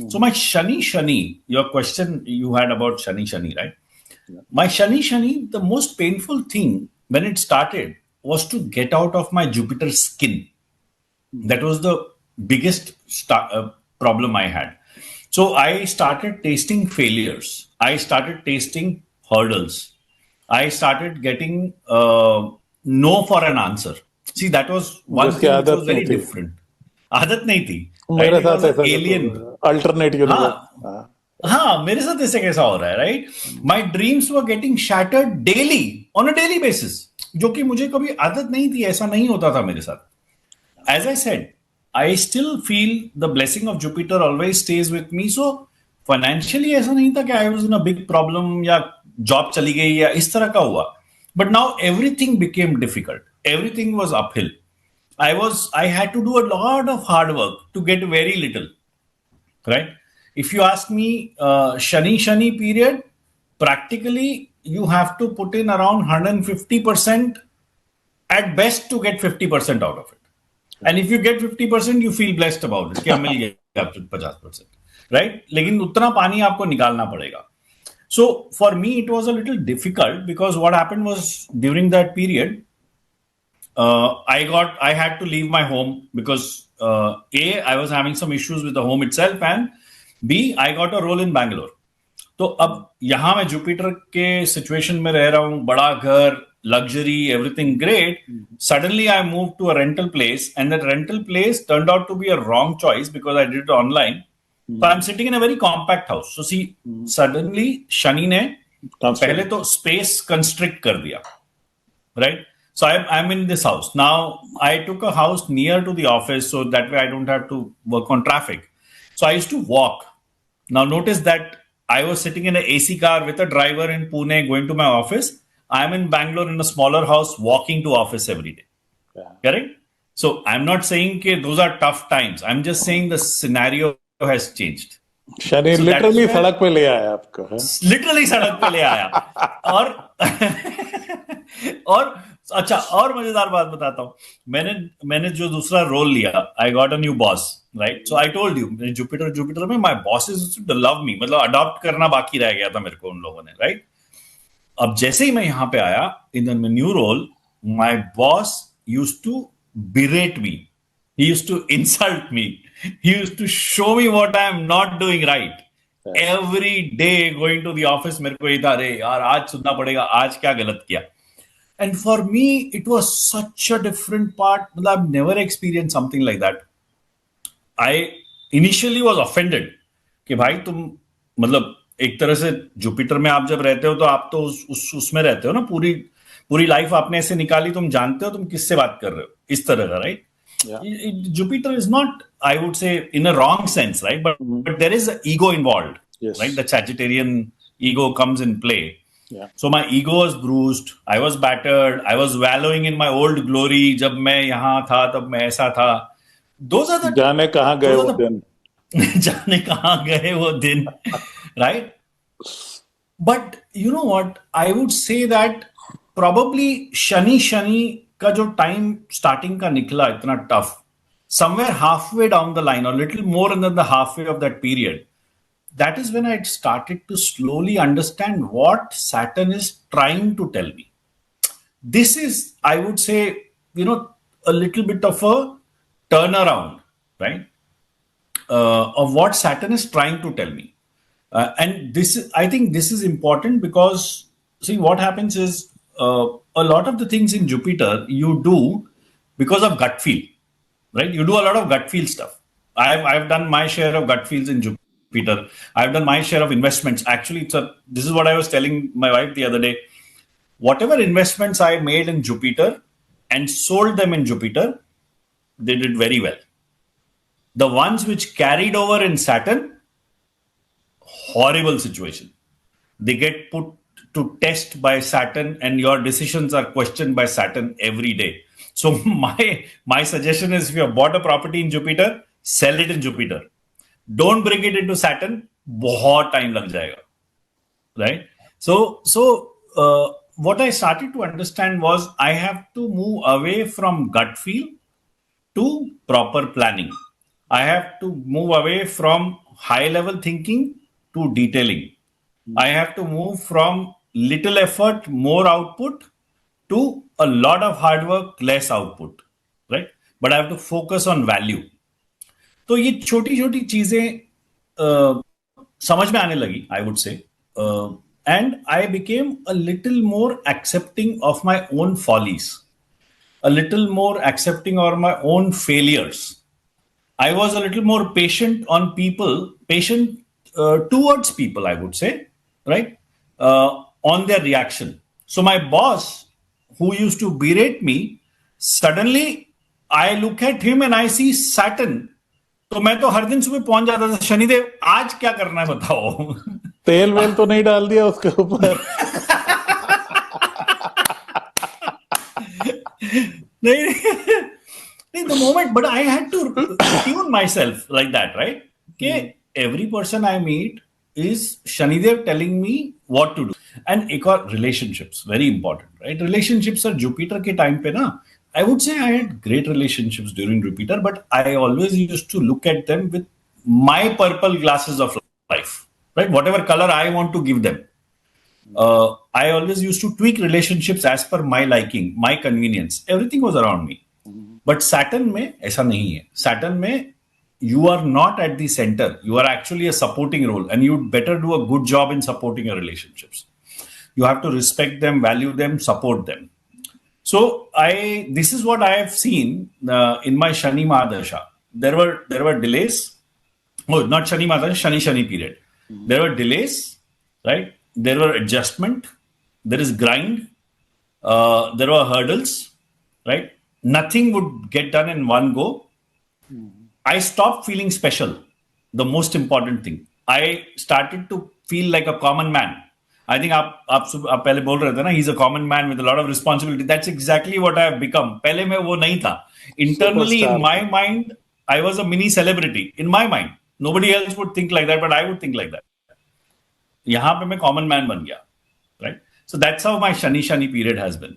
So my Shani, your question you had about Shani, right? My Shani, the most painful thing when it started was to get out of my Jupiter skin. That was the biggest problem I had. So I started tasting failures. I started tasting hurdles. I started getting no for an answer. See, that was one जिसकी thing which was आदत नहीं very थी different. आदत नहीं थी, right? मेरे It was साथ an ऐसा alien. अल्टरनेट यूनिवर्स हाँ, हाँ, मेरे साथ ऐसे कैसा हो रहा है, right? My dreams were getting shattered daily on a daily basis, जो कि मुझे कभी आदत नहीं थी, ऐसा नहीं होता था मेरे साथ. As I said, I still feel the blessing of Jupiter always stays with me. So financially ऐसा नहीं था कि I was in a big problem या जॉब चली गई या इस तरह का हुआ. But now everything became difficult, everything was uphill. I had to do a lot of hard work to get very little, right? If you ask me, Shani period, practically you have to put in around 150% at best to get 50% out of it. And if you get 50%, you feel blessed about it. कि मिल गया 50%, right? लेकिन उतना पानी आपको निकालना पड़ेगा. So for me, it was a little difficult because what happened was during that period, I had to leave my home because I was having some issues with the home itself, and B, I got a role in Bangalore. तो अब यहाँ मैं Jupiter के situation में रह रहा हूँ, बड़ा घर, luxury, everything great. Suddenly I moved to a rental place, and that rental place turned out to be a wrong choice because I did it online. But I'm sitting in a very compact house. So see, suddenly Shani ने पहले तो space constrict कर दिया, right? So I'm in this house. Now I took a house near to the office so that way I don't have to work on traffic. So I used to walk. Now notice that I was sitting in an AC car with a driver in Pune going to my office. I'm in Bangalore in a smaller house walking to office every day. Yeah. Correct? So I'm not saying that those are tough times. I'm just saying the scenario has changed. Shani literally सड़क पे ले आया आपको. Literally सड़क पे ले आया. और अच्छा, और मजेदार बात बताता हूँ. मैंने जो दूसरा रोल लिया, I got a new boss, right? So I told you, Jupiter में my boss is to love me, मतलब अडॉप्ट करना बाकी रह गया था मेरे को उन लोगों ने, राइट? अब जैसे ही मैं यहाँ पे आया in the new role, my boss used to berate me, he used to insult me, he used to show me what I am not doing right. Every day going to the office मेरे को ये था, अरे यार आज सुनना पड़ेगा, आज क्या गलत किया. And for me, it was such a different part. I've never experienced something like that. I initially was offended कि भाई तुम, मतलब एक तरह से जुपिटर में आप जब रहते हो तो आप तो उसमें रहते हो ना, पूरी लाइफ आपने ऐसे निकाली, तुम जानते हो तुम किससे बात कर रहे हो, इस तरह का, right? Jupiter is not, I would say, in a wrong sense, right? But there is an ego involved, right? The Sagittarian ego comes in play. Yeah. So my ego was bruised. I was battered. I was wallowing in my old glory. जब मैं यहाँ था तब मैं ऐसा था. Those are the जाने कहाँ गए वो दिन. जाने कहाँ गए वो दिन, right? But you know what? I would say that probably Shani का जो टाइम स्टार्टिंग का निकला इतना tough, somewhere halfway down the line or little more than the halfway of that period, that is when I started to slowly understand what Saturn is trying to tell me. This is, I would say, a little bit of a turnaround, right? Of what Saturn is trying to tell me. And I think this is important because, see, what happens is a lot of the things in Jupiter you do because of gut feel, right? You do a lot of gut feel stuff. I've done my share of gut feels in Jupiter. I've done my share of investments. Actually, this is what I was telling my wife the other day. Whatever investments I made in Jupiter and sold them in Jupiter, they did very well. The ones which carried over in Saturn, horrible situation. They get put to test by Saturn, and your decisions are questioned by Saturn every day. So my suggestion is, if you have bought a property in Jupiter, sell it in Jupiter. Don't bring it into Saturn. बहुत time लग जाएगा, right? So what I started to understand was I have to move away from gut feel to proper planning. I have to move away from high level thinking to detailing. I have to move from little effort, more output to a lot of hard work, less output, right? But I have to focus on value. तो ये छोटी छोटी चीजें समझ में आने लगी, I would say. And I became a little more accepting of my own follies, a little more accepting of my own failures. I was a little more patient on people, patient towards people, I would say, right? On their reaction. So my boss, who used to berate me, suddenly I look at him and I see Saturn. तो मैं तो हर दिन सुबह पहुंच जाता था, शनिदेव आज क्या करना है बताओ. तेल वेल तो नहीं डाल दिया उसके ऊपर? नहीं, the moment, but I had to tune myself like that, right? Okay, every person I meet is Shanidev telling me what to do. And एक और relationships, very important, right? Relationships are Jupiter के time पे ना, I would say I had great relationships during Jupiter, but I always used to look at them with my purple glasses of life, right? Whatever color I want to give them. I always used to tweak relationships as per my liking, my convenience. Everything was around me. But Saturn में ऐसा नहीं है. Saturn में you are not at the center. You are actually a supporting role, and you'd better do a good job in supporting your relationships. You have to respect them, value them, support them. So this is what I have seen in my Shani Mahadasha. There were delays. Oh, not Shani Mahadasha, Shani period. There were delays, right? There were adjustment. There is grind. There were hurdles, right? Nothing would get done in one go. I stopped feeling special. The most important thing. I started to feel like a common man. I think आप पहले बोल रहे थे ना, he's a common man with a lot of responsibility. That's exactly what I have become. पहले मैं वो नहीं था. Internally Superstar. in my mind, I was a mini celebrity. In my mind, nobody else would think like that, but I would think like that. यहाँ पे मैं common man बन गया, right? So that's how my Shani period has been.